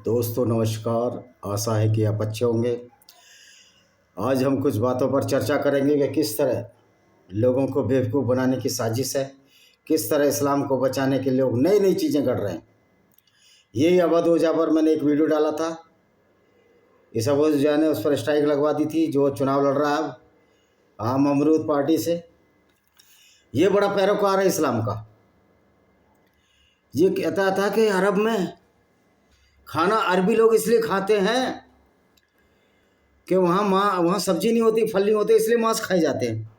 दोस्तों नमस्कार। आशा है कि आप अच्छे होंगे। आज हम कुछ बातों पर चर्चा करेंगे कि किस तरह लोगों को बेवकूफ़ बनाने की साजिश है, किस तरह इस्लाम को बचाने के लोग नई नई चीज़ें कर रहे हैं। यही अवध ओझा पर मैंने एक वीडियो डाला था। इस अवध ओझा ने उस पर स्ट्राइक लगवा दी थी जो चुनाव लड़ रहा है अब आम अमरूद पार्टी से। ये बड़ा पैरोकार है इस्लाम का। ये कहता था कि अरब में खाना अरबी लोग इसलिए खाते हैं कि वहाँ सब्जी नहीं होती, फल नहीं होते, इसलिए मांस खाए जाते हैं।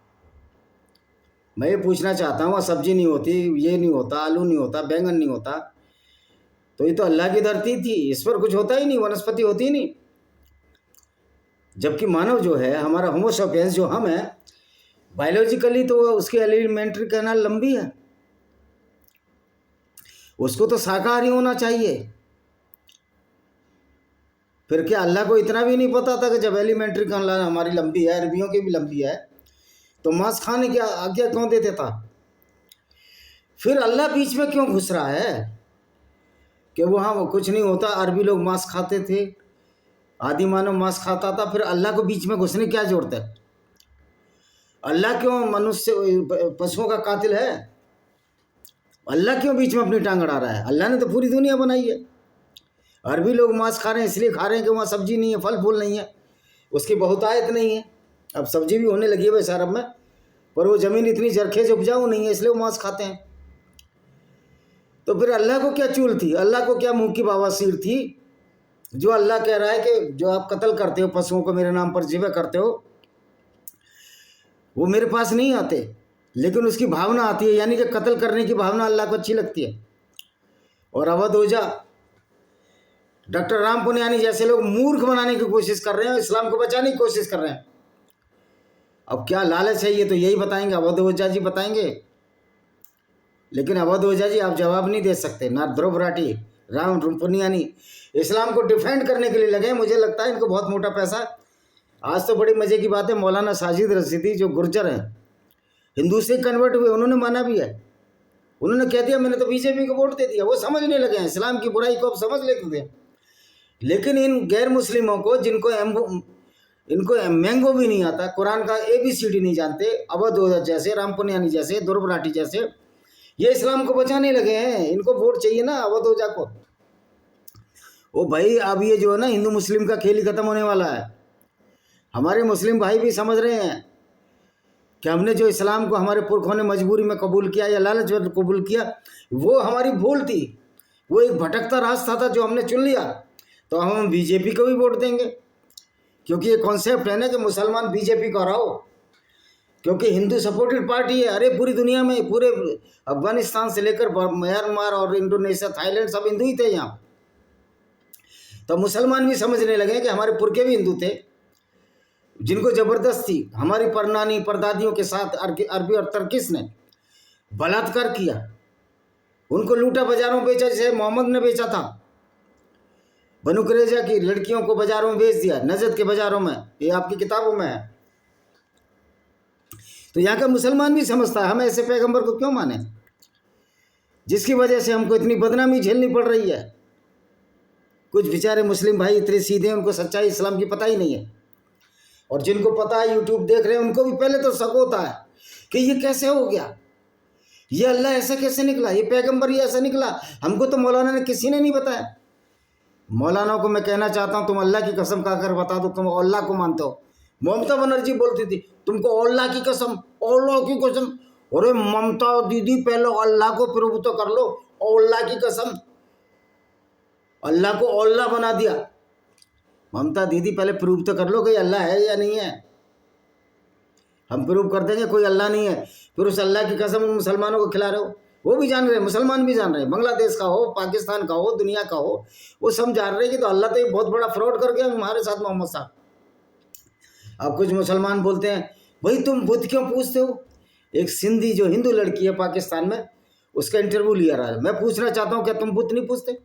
मैं ये पूछना चाहता हूँ, वहाँ सब्जी नहीं होती, ये नहीं होता, आलू नहीं होता, बैंगन नहीं होता, तो ये तो अल्लाह की धरती थी, इस पर कुछ होता ही नहीं, वनस्पति होती ही नहीं। जबकि मानव जो है, हमारा होमो सेपियंस जो हम है, बायोलॉजिकली तो उसकी एलिमेंट्री कैनाल लंबी है, उसको तो शाकाहारी होना चाहिए। फिर क्या अल्लाह को इतना भी नहीं पता था कि जब एलिमेंट्री कैनाल हमारी लंबी है, अरबियों की भी लंबी है, तो मांस खाने की आज्ञा क्यों देते था? फिर अल्लाह बीच में क्यों घुस रहा है कि वहाँ कुछ नहीं होता, अरबी लोग मांस खाते थे, आदि मानव मांस खाता था, फिर अल्लाह को बीच में घुसने की क्या जरूरत है? अल्लाह क्यों मनुष्य पशुओं का कातिल है? अल्लाह क्यों बीच में अपनी टांग अड़ा रहा है? अल्लाह ने तो पूरी दुनिया बनाई है। अरबी लोग मांस खा रहे हैं इसलिए खा रहे हैं कि वहाँ सब्जी नहीं है, फल फूल नहीं है, उसकी बहुतायत नहीं है। अब सब्जी भी होने लगी है वैसे अरब में, पर वो ज़मीन इतनी जरखेज उपजाऊ नहीं है, इसलिए वो मांस खाते हैं। तो फिर अल्लाह को क्या चूल थी, अल्लाह को क्या मुंह की बवासीर थी, जो अल्लाह कह रहा है कि जो आप कत्ल करते हो पशुओं को, मेरे नाम पर ज़िबह करते हो, वो मेरे पास नहीं आते, लेकिन उसकी भावना आती है, यानी कि कत्ल करने की भावना अल्लाह को अच्छी लगती है। और अवध ओझा, डॉक्टर राम पुनियानी जैसे लोग मूर्ख बनाने की कोशिश कर रहे हैं, इस्लाम को बचाने की कोशिश कर रहे हैं। अब क्या लालच है, ये तो यही बताएंगे, अवध ओझा जी बताएंगे। लेकिन अवध ओझा जी आप जवाब नहीं दे सकते, ना ध्रुव राठी, राम पुनियानी इस्लाम को डिफेंड करने के लिए लगे। मुझे लगता है इनको बहुत मोटा पैसा। आज तो बड़ी मज़े की बात है, मौलाना साजिद रशीदी जो गुर्जर हैं, हिंदू से कन्वर्ट हुए, उन्होंने माना भी है। उन्होंने कह दिया मैंने तो बीजेपी को वोट दे दिया। वो समझने लगे हैं इस्लाम की बुराई को, अब समझ लेते थे। लेकिन इन गैर मुस्लिमों को, जिनको इनको मैंगो भी नहीं आता, कुरान का ABCD नहीं जानते, अवध ओझा जैसे, राम पुनियानी जैसे, ध्रुव राठी जैसे, ये इस्लाम को बचाने लगे हैं। इनको वोट चाहिए ना अवध ओझा को। ओ भाई, अब ये जो है ना, हिंदू मुस्लिम का खेल ही खत्म होने वाला है। हमारे मुस्लिम भाई भी समझ रहे हैं कि हमने जो इस्लाम को हमारे पुरखों ने मजबूरी में कबूल किया या लालच में कबूल किया, वो हमारी भूल थी। वो एक भटकता रास्ता था जो हमने चुन लिया, तो हम बीजेपी को भी वोट देंगे। क्योंकि ये कॉन्सेप्ट है ना कि मुसलमान बीजेपी को हराओ, क्योंकि हिंदू सपोर्टेड पार्टी है। अरे पूरी दुनिया में, पूरे अफगानिस्तान से लेकर म्यांमार और इंडोनेशिया, थाईलैंड, सब हिंदू ही थे यहाँ। तो मुसलमान भी समझने लगे कि हमारे पुरखे भी हिंदू थे, जिनको ज़बरदस्ती हमारी परनानी परदादियों के साथ अरबी और तर्किश ने बलात्कार किया, उनको लूटा, बाजारों बेचा, जैसे मोहम्मद ने बेचा था। बनु कुरैज़ा की लड़कियों को बाजारों में बेच दिया, नजद के बाजारों में, ये आपकी किताबों में है। तो यहाँ का मुसलमान भी समझता है, हम ऐसे पैगंबर को क्यों माने, जिसकी वजह से हमको इतनी बदनामी झेलनी पड़ रही है। कुछ बेचारे मुस्लिम भाई इतने सीधे हैं, उनको सच्चाई इस्लाम की पता ही नहीं है। और जिनको पता है, यूट्यूब देख रहे हैं, उनको भी पहले तो शक होता है कि ये कैसे हो गया, ये अल्लाह ऐसा कैसे निकला, ये पैगंबर ये ऐसा निकला, हमको तो मौलाना ने किसी ने नहीं बताया। मौलाना को मैं कहना चाहता हूँ, तुम अल्लाह की कसम खाकर बता दो तुम अल्लाह को मानते हो। ममता बनर्जी बोलती थी तुमको अल्लाह की कसम, अल्लाह की कसम। अरे ममता दीदी, पहले अल्लाह को प्रूव तो कर लो, अल्लाह की कसम। अल्लाह को अल्लाह बना दिया। ममता दीदी पहले प्रूव तो कर लो कि अल्लाह है या नहीं है। हम प्रूव कर देंगे कोई अल्लाह नहीं है, फिर उस अल्लाह की कसम मुसलमानों को खिला रहे हो। वो भी जान रहे हैं, मुसलमान भी जान रहे हैं, बांग्लादेश का हो, पाकिस्तान का हो, दुनिया का हो, वो सब जान रहे हैं कि तो अल्लाह तो एक बहुत बड़ा फ्रॉड कर गया हमारे साथ मोहम्मद साहब। अब कुछ मुसलमान बोलते हैं भाई तुम बुत क्यों पूछते हो। एक सिंधी जो हिंदू लड़की है पाकिस्तान में, उसका इंटरव्यू लिया रहा है। मैं पूछना चाहता हूँ क्या तुम बुत नहीं पूछते?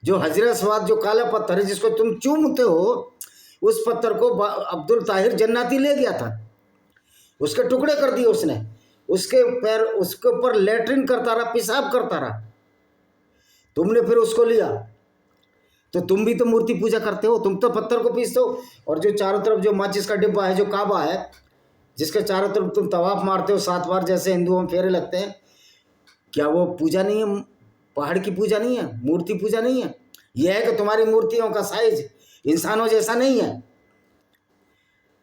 जो हजरत स्वाद, जो काला पत्थर है जिसको तुम चूमते हो, उस पत्थर को अब्दुल ताहिर जन्नाती ले गया था, उसके टुकड़े कर दिए उसने, उसके पैर, उसके ऊपर लेटरिन करता रहा, पेशाब करता रहा। तुमने फिर उसको लिया, तो तुम भी तो मूर्ति पूजा करते हो, तुम तो पत्थर को पीसते हो। और जो चारों तरफ जो माचिस का डिब्बा है, जो काबा है, जिसके चारों तरफ तुम तवाफ मारते हो 7 बार, जैसे हिंदुओं में फेरे लगते हैं, क्या वो पूजा नहीं है? पहाड़ की पूजा नहीं है? मूर्ति पूजा नहीं है? यह है कि तुम्हारी मूर्तियों का साइज इंसानों जैसा नहीं है।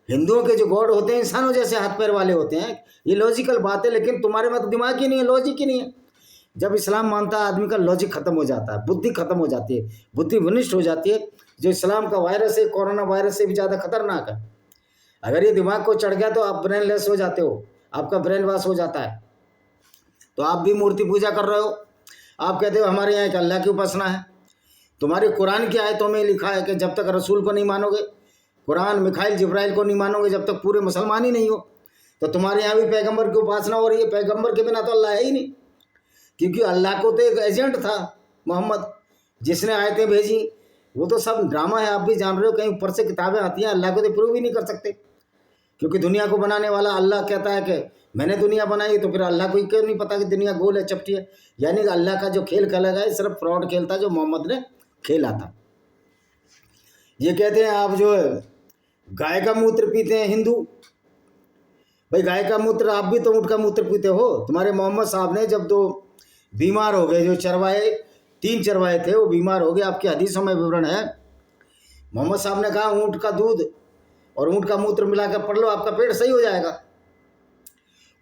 हिंदुओं के जो गॉड होते हैं इंसानों जैसे हाथ पैर वाले होते हैं। ये लॉजिकल बात है, लेकिन तुम्हारे में तो दिमाग ही नहीं है, लॉजिक ही नहीं है। जब इस्लाम मानता है आदमी का लॉजिक खत्म हो जाता है, बुद्धि खत्म हो जाती है, बुद्धि विनिष्ट हो जाती है। जो इस्लाम का वायरस है, कोरोना वायरस से भी ज़्यादा खतरनाक है। अगर ये दिमाग को चढ़ गया तो आप ब्रेनलेस हो जाते हो, आपका ब्रेन वॉश हो जाता है। तो आप भी मूर्ति पूजा कर रहे हो। आप कहते हो हमारे यहाँ एक अल्लाह की उपासना है। तुम्हारी कुरान की आयतों में लिखा है कि जब तक रसूल को नहीं मानोगे, कुरान मिखाइल जिब्राइल को नहीं मानोगे, जब तक पूरे मुसलमान ही नहीं हो। तो तुम्हारे यहाँ भी पैगंबर की उपासना हो रही है। पैगंबर के बिना तो अल्लाह है ही नहीं, क्योंकि अल्लाह को तो एक एजेंट था मोहम्मद, जिसने आयतें भेजी। वो तो सब ड्रामा है, आप भी जान रहे हो। कहीं ऊपर से किताबें आती हैं, अल्लाह को तो प्रूव ही नहीं कर सकते, क्योंकि दुनिया को बनाने वाला अल्लाह कहता है कि मैंने दुनिया बनाई। तो फिर अल्लाह को क्यों नहीं पता कि दुनिया गोल है, चपटी है? यानी कि अल्लाह का जो खेल खेला गया सिर्फ फ्रॉड खेल था जो मोहम्मद ने खेला था। ये कहते हैं आप जो है गाय का मूत्र पीते हैं हिंदू। भाई गाय का मूत्र, आप भी तो ऊँट का मूत्र पीते हो। तुम्हारे मोहम्मद साहब ने जब 2 बीमार हो गए, जो चरवाए 3 चरवाए थे वो बीमार हो गए, आपकी हदीसों में विवरण है। मोहम्मद साहब ने कहा ऊँट का दूध और ऊँट का मूत्र मिलाकर पढ़ लो, आपका पेट सही हो जाएगा।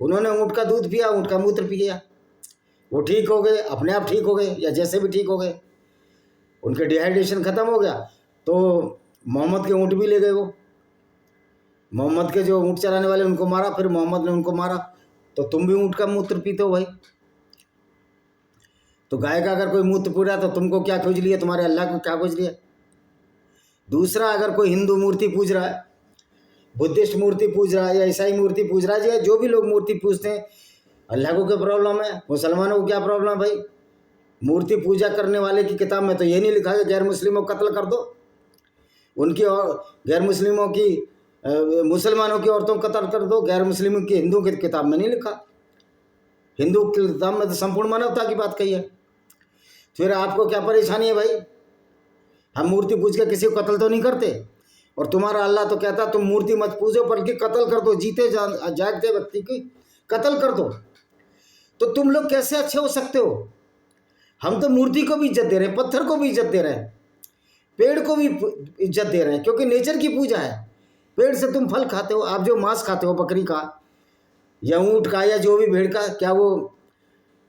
उन्होंने ऊँट का दूध पिया, ऊँट का मूत्र पिया, वो ठीक हो गए, अपने आप ठीक हो गए, या जैसे भी ठीक हो गए। उनके डिहाइड्रेशन ख़त्म हो गया। तो मोहम्मद के ऊँट भी ले गए वो। मोहम्मद के जो ऊँट चराने वाले उनको मारा, फिर मोहम्मद ने उनको मारा। तो तुम भी ऊँट का मूत्र पीते हो भाई। तो गाय का अगर कोई मूत्र पी रहा है तो तुमको क्या खुजली है? तुम्हारे अल्लाह को क्या खुजली है? दूसरा, अगर कोई हिंदू मूर्ति पूज रहा है, बुद्धिस्ट मूर्ति पूज रहा है, या ईसाई मूर्ति पूज रहा है, या जो भी लोग मूर्ति पूजते हैं, अल्लाह को क्या प्रॉब्लम है? मुसलमानों को क्या प्रॉब्लम है भाई? मूर्ति पूजा करने वाले की किताब में तो ये नहीं लिखा कि गैर मुस्लिमों को कत्ल कर दो, उनकी और गैर मुस्लिमों की मुसलमानों की औरतों को कत्ल कर दो। गैर मुस्लिमों की हिंदू की किताब में नहीं लिखा। हिंदू की किताब में तो संपूर्ण मानवता की बात कही है। फिर आपको क्या परेशानी है भाई? हम मूर्ति पूज के किसी को कत्ल तो नहीं करते, और तुम्हारा अल्लाह तो कहता तुम मूर्ति मत पूजो बल्कि कत्ल कर दो, जीते जागते व्यक्ति की कत्ल कर दो। तो तुम लोग कैसे अच्छे हो सकते हो? हम तो मूर्ति को भी इज्जत दे रहे हैं, पत्थर को भी इज्जत दे रहे हैं, पेड़ को भी इज्जत दे रहे हैं, क्योंकि नेचर की पूजा है। पेड़ से तुम फल खाते हो। आप जो मांस खाते हो बकरी का या ऊँट का या जो भी भेड़ का, क्या वो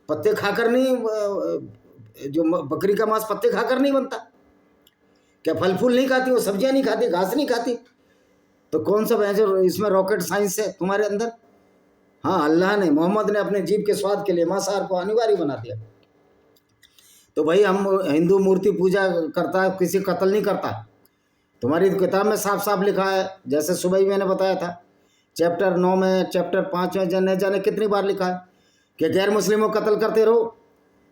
पत्ते खाकर नहीं, जो बकरी का मांस पत्ते खाकर नहीं बनता? क्या फल फूल नहीं खाती, वो सब्जियां नहीं खाती, घास नहीं खाती? तो कौन सा जो इसमें रॉकेट साइंस है तुम्हारे अंदर? हाँ, अल्लाह ने, मोहम्मद ने अपने जीभ के स्वाद के लिए मांसाहार को अनिवार्य बना दिया। तो भाई हम हिंदू मूर्ति पूजा करता है, किसी कत्ल नहीं करता। तुम्हारी किताब में साफ साफ लिखा है, जैसे सुबह ही मैंने बताया था, चैप्टर 9 में, चैप्टर 5 में, जाने जाने कितनी बार लिखा है कि गैर मुस्लिमों को कत्ल करते रहो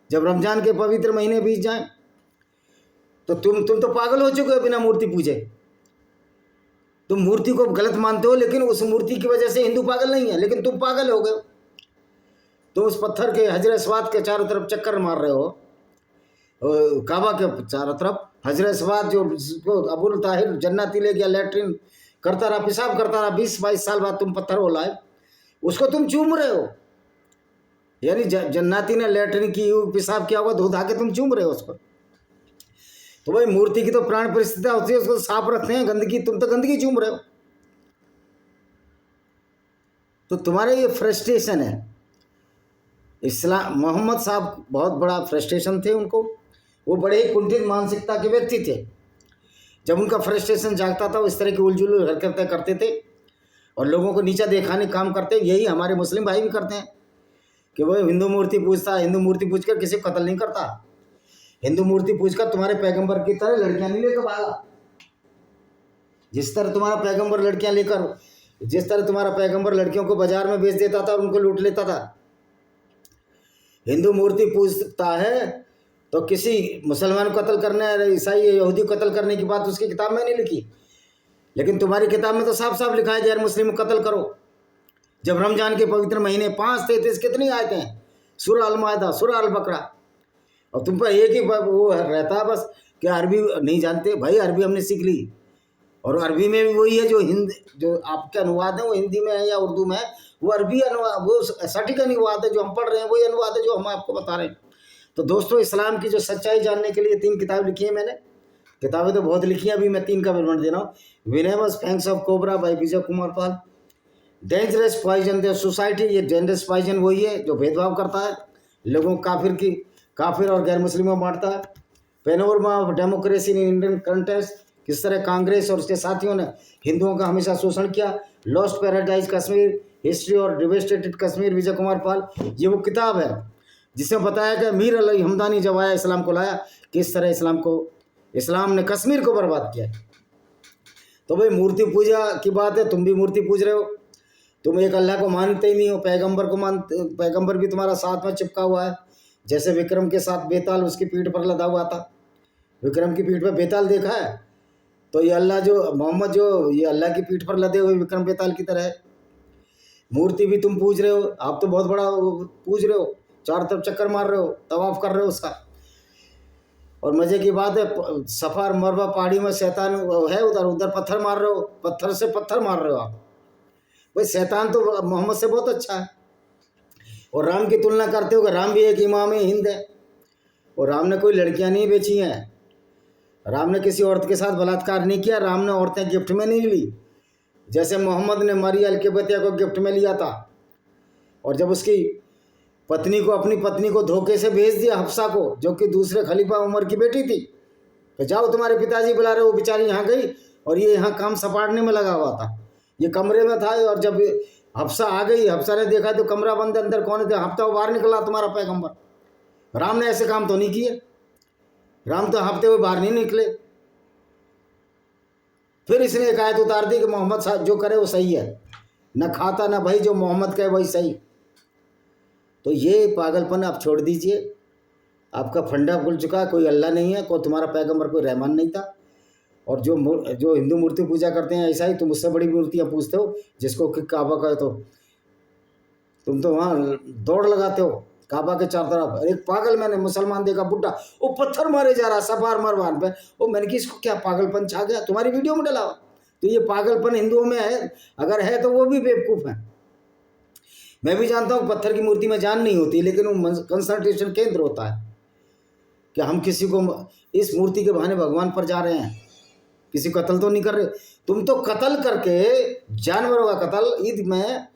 जब रमजान के पवित्र महीने बीत जाएं। तो तुम तो पागल हो चुके हो बिना मूर्ति पूजे। तुम मूर्ति को गलत मानते हो, लेकिन उस मूर्ति की वजह से हिंदू पागल नहीं है, लेकिन तुम पागल हो गए। तो उस पत्थर के हजर अस्वाद के चारों तरफ चक्कर मार रहे हो, काबा के चारों तरफ हजर अस्वाद, जो अबुल ताहिर जन्नती ले गया, लेटरिन करता रहा, पेशाब करता रहा, 20-22 साल बाद तुम पत्थर हो लाए, उसको तुम चूम रहे हो। यानी जन्नती ने लेटरिन की, पेशाब किया हुआ धो धा के तुम चूम रहे हो उसको। तो भाई मूर्ति की तो प्राण परिस्थितियां होती है, उसको साफ रखते हैं, गंदगी, तुम तो गंदगी चूम रहे हो। तो तुम्हारे ये फ्रस्ट्रेशन है। इस्लाम, मोहम्मद साहब बहुत बड़ा फ्रस्ट्रेशन थे उनको, वो बड़े ही कुंठित मानसिकता के व्यक्ति थे। जब उनका फ्रस्ट्रेशन जागता था वो इस तरह की उलझुल हरकतें करते थे और लोगों को नीचा दिखाने काम करते। यही हमारे मुस्लिम भाई भी करते हैं कि वो हिंदू मूर्ति पूजता, हिंदू मूर्ति पूज कर किसी को कत्ल नहीं करता। हिंदू मूर्ति पूजकर तुम्हारे पैगंबर की तरह लड़कियां नहीं लेकर भागा। जिस तरह तुम्हारा पैगंबर लड़कियां लेकर, जिस तरह तुम्हारा पैगंबर लड़कियों को बाजार में बेच देता था और उनको लूट लेता था, हिंदू मूर्ति पूजता है तो किसी मुसलमान को कत्ल करने, ईसाई यहूदी को कत्ल करने की बात उसकी किताब में नहीं लिखी। लेकिन तुम्हारी किताब में तो साफ साफ लिखा है गैर मुस्लिम को कत्ल करो जब रमजान के पवित्र महीने। 5-33 कितनी आयतें हैं, सूरह अल माइदा, सूरह अल बकरा, और तुम पर एक ही वो रहता है बस क्या अरबी नहीं जानते भाई? अरबी हमने सीख ली, और अरबी में भी वही है जो जो आपके अनुवाद है वो हिंदी में है या उर्दू में है, वो अरबी अनुवाद, वो सटीक अनुवाद है जो हम पढ़ रहे हैं, वही अनुवाद है जो हम आपको बता रहे हैं। तो दोस्तों, इस्लाम की जो सच्चाई जानने के लिए 3 किताब लिखी है मैंने। किताबें तो बहुत लिखी हैं, अभी मैं 3 का विवरण दे रहा हूँ। Venomous fangs of cobra by Vijay Kumar Pal, dangerous poison the society, ये डेंजरस पॉइजन वही है जो भेदभाव करता है लोगों को, काफिर और गैर मुस्लिमों में बांटता है। Panorama of democracy in Indian context, किस तरह कांग्रेस और उसके साथियों ने हिंदुओं का हमेशा शोषण किया। लॉस्ट पैराडाइज कश्मीर, हिस्ट्री और डिवेस्टेटेड कश्मीर, विजय कुमार पाल, ये वो किताब है जिसमें बताया कि मीर अली हमदानी जब आया इस्लाम को लाया, किस तरह इस्लाम ने कश्मीर को बर्बाद किया। तो भाई मूर्ति पूजा की बात है, तुम भी मूर्ति पूज रहे हो, तुम एक अल्लाह को मानते ही नहीं हो, पैगंबर भी तुम्हारा साथ में चिपका हुआ है। जैसे विक्रम के साथ बेताल उसकी पीठ पर लदा हुआ था, विक्रम की पीठ पर बेताल देखा है, तो ये मोहम्मद ये अल्लाह की पीठ पर लदे हुए विक्रम बेताल की तरह है। मूर्ति भी तुम पूज रहे हो, आप तो बहुत बड़ा पूज रहे हो, चारों तरफ चक्कर मार रहे हो, तवाफ कर रहे हो उसका। और मजे की बात है, सफा और मरवा पहाड़ी में शैतान है, उधर पत्थर मार रहे हो, पत्थर से पत्थर मार रहे हो आप। भाई शैतान तो मोहम्मद से बहुत अच्छा है। और राम की तुलना करते हो कि राम भी एक इमाम हिंद है, और राम ने कोई लड़कियां नहीं बेची हैं, राम ने किसी औरत के साथ बलात्कार नहीं किया, राम ने औरतें गिफ्ट में नहीं ली, जैसे मोहम्मद ने मरिया अलकिबतिया को गिफ्ट में लिया था। और जब उसकी अपनी पत्नी को धोखे से भेज दिया, हफ्सा को, जो कि दूसरे खलीफा उमर की बेटी थी, तो जाओ तुम्हारे पिताजी बुला रहे, वो बेचारी यहाँ गई और ये यहाँ काम सपाटने में लगा हुआ था, ये कमरे में था। और जब हफ्सा आ गई, हफ्सा ने देखा तो कमरा बंद, अंदर कौन थे, हफ्ता वो बाहर निकला तुम्हारा पैगंबर। राम ने ऐसे काम तो नहीं किए, राम तो हफ्ते हुए बाहर नहीं निकले। फिर इसने एक आयत उतार दी कि मोहम्मद साहब जो करे वो सही है, न खाता न भाई, जो मोहम्मद कहे वही सही। तो ये पागलपन आप छोड़ दीजिए, आपका फंडा खुल चुका है, कोई अल्लाह नहीं है, कोई तुम्हारा पैगंबर कोई रहमान नहीं था। और जो हिंदू मूर्ति पूजा करते हैं ऐसा ही तुम उससे बड़ी मूर्तियाँ पूछते हो, जिसको कि काबा का, तो तुम तो वहाँ दौड़ लगाते हो काबा के चारों तरफ। एक पागल मैंने मुसलमान देखा बुढ़ा, वो पत्थर मारे जा रहा सफा और मरवान पे, वो मैंने कि इसको क्या पागलपन छा गया, तुम्हारी वीडियो में डला। तो ये पागलपन हिंदुओं में है, अगर है तो वो भी बेवकूफ़ है। मैं भी जानता हूँ पत्थर की मूर्ति में जान नहीं होती, लेकिन वो कंसंट्रेशन केंद्र होता है कि हम किसी को इस मूर्ति के बहाने भगवान पर जा रहे हैं, किसी को कत्ल तो नहीं कर रहे। तुम तो कत्ल करके, जानवरों का कत्ल ईद में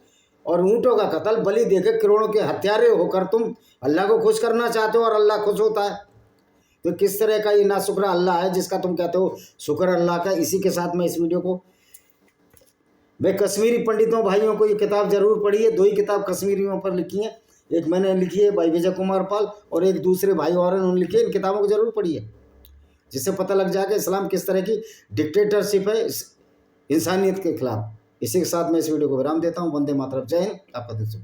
और ऊँटों का कत्ल बलि देके करोड़ों के हत्यारे होकर तुम अल्लाह को खुश करना चाहते हो और अल्लाह खुश होता है। तो किस तरह का ये नाशुक्र अल्लाह है जिसका तुम कहते हो शुक्र अल्लाह का। इसी के साथ मैं इस वीडियो को, मैं कश्मीरी पंडितों भाइयों को ये किताब जरूर पढ़िए। 2 ही किताब कश्मीरियों पर लिखी हैं, एक मैंने लिखी है भाई विजय कुमार पाल, और एक दूसरे भाई और उन्होंने लिखी है। इन किताबों को जरूर पढ़िए, जिससे पता लग जाएगा इस्लाम किस तरह की डिक्टेटरशिप है इंसानियत के खिलाफ। इसी के साथ मैं इस वीडियो को विराम देता हूँ। वंदे मातरम, जय हिंद, आपका दिन शुभ।